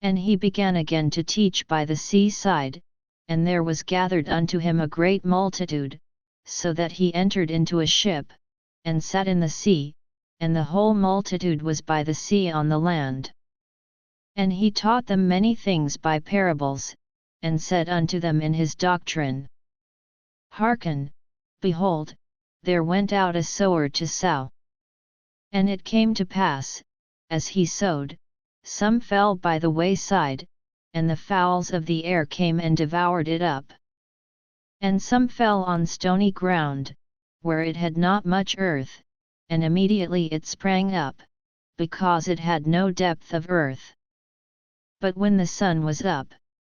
And he began again to teach by the seaside, and there was gathered unto him a great multitude, so that he entered into a ship, and sat in the sea, and the whole multitude was by the sea on the land. And he taught them many things by parables, and said unto them in his doctrine, Hearken, behold, there went out a sower to sow. And it came to pass, as he sowed, some fell by the wayside, and the fowls of the air came and devoured it up. And some fell on stony ground, where it had not much earth, and immediately it sprang up, because it had no depth of earth. But when the sun was up,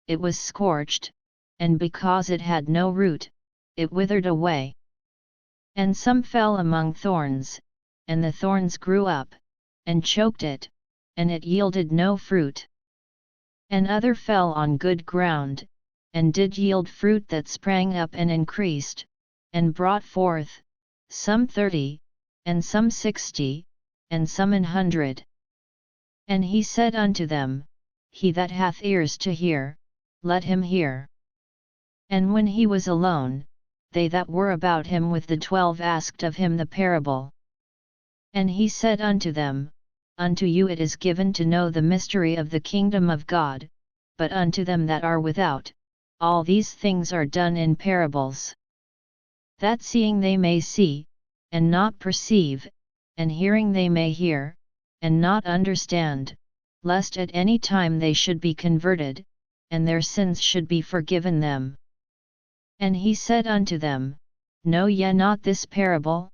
it was scorched, and because it had no root, it withered away. And some fell among thorns, and the thorns grew up, and choked it, and it yielded no fruit. And other fell on good ground, and did yield fruit that sprang up and increased, and brought forth, some 30, and some 60, and some 100. And he said unto them, He that hath ears to hear, let him hear. And when he was alone, they that were about him with the 12 asked of him the parable. And he said unto them, Unto you it is given to know the mystery of the kingdom of God, but unto them that are without, all these things are done in parables. That seeing they may see, and not perceive, and hearing they may hear, and not understand, lest at any time they should be converted, and their sins should be forgiven them. And he said unto them, Know ye not this parable?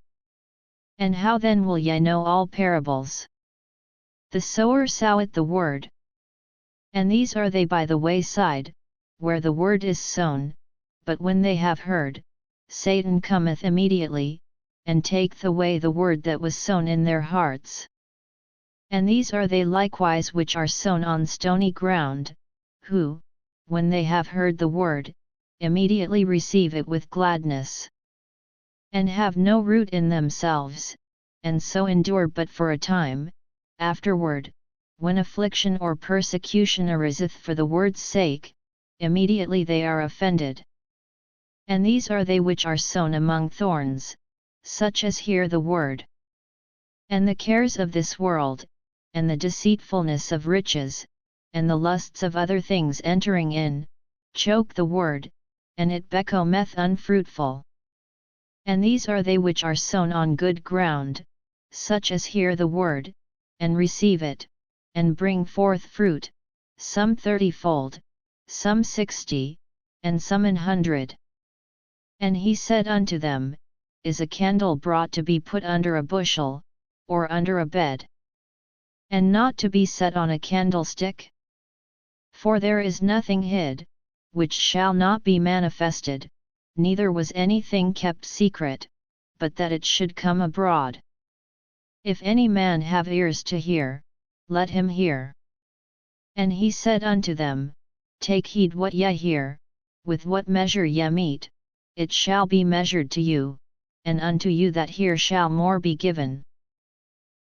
And how then will ye know all parables? The sower soweth the word. And these are they by the wayside, where the word is sown, but when they have heard, Satan cometh immediately, and taketh away the word that was sown in their hearts. And these are they likewise which are sown on stony ground, who, when they have heard the word, immediately receive it with gladness, and have no root in themselves, and so endure but for a time. Afterward, when affliction or persecution ariseth for the word's sake, immediately they are offended. And these are they which are sown among thorns, such as hear the word. And the cares of this world, and the deceitfulness of riches, and the lusts of other things entering in, choke the word, and it becometh unfruitful. And these are they which are sown on good ground, such as hear the word, and receive it, and bring forth fruit, some 30-fold, some 60, and some 100. And he said unto them, Is a candle brought to be put under a bushel, or under a bed? And not to be set on a candlestick? For there is nothing hid, which shall not be manifested, neither was anything kept secret, but that it should come abroad. If any man have ears to hear, let him hear. And he said unto them, Take heed what ye hear, with what measure ye mete, it shall be measured to you, and unto you that hear shall more be given.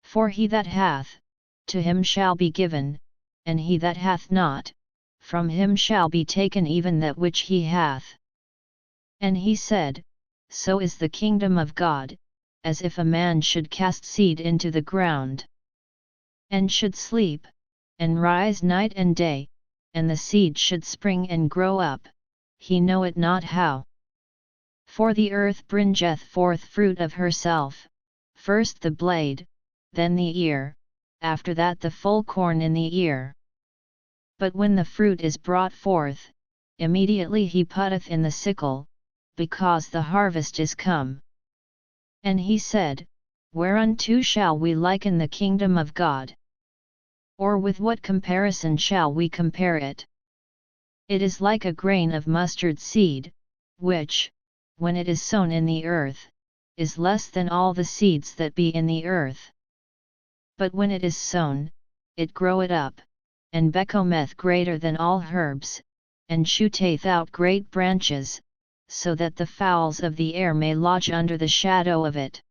For he that hath, to him shall be given, and he that hath not, from him shall be taken even that which he hath. And he said, So is the kingdom of God, as if a man should cast seed into the ground, and should sleep, and rise night and day, and the seed should spring and grow up, he knoweth not how. For the earth bringeth forth fruit of herself, first the blade, then the ear, after that the full corn in the ear. But when the fruit is brought forth, immediately he putteth in the sickle, because the harvest is come. And he said, Whereunto shall we liken the kingdom of God? Or with what comparison shall we compare it? It is like a grain of mustard seed, which, when it is sown in the earth, is less than all the seeds that be in the earth. But when it is sown, it groweth up, and becometh greater than all herbs, and shooteth out great branches, so that the fowls of the air may lodge under the shadow of it.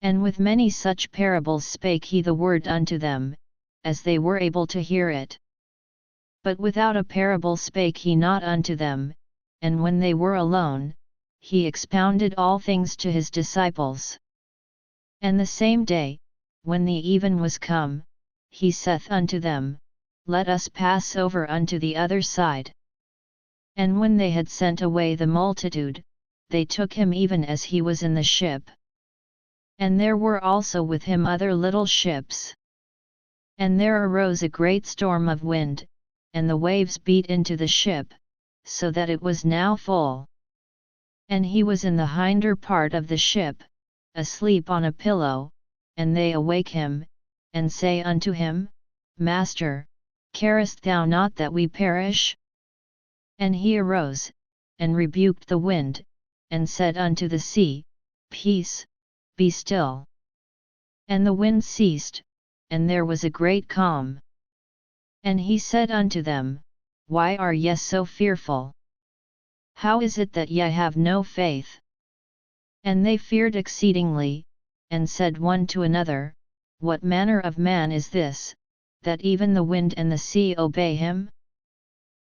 And with many such parables spake he the word unto them, as they were able to hear it. But without a parable spake he not unto them, and when they were alone, he expounded all things to his disciples. And the same day, when the even was come, he saith unto them, Let us pass over unto the other side. And when they had sent away the multitude, they took him even as he was in the ship. And there were also with him other little ships. And there arose a great storm of wind, and the waves beat into the ship, so that it was now full. And he was in the hinder part of the ship, asleep on a pillow, and they awake him, and say unto him, Master, carest thou not that we perish? And he arose, and rebuked the wind, and said unto the sea, Peace, be still. And the wind ceased, and there was a great calm. And he said unto them, Why are ye so fearful? How is it that ye have no faith? And they feared exceedingly, and said one to another, What manner of man is this, that even the wind and the sea obey him?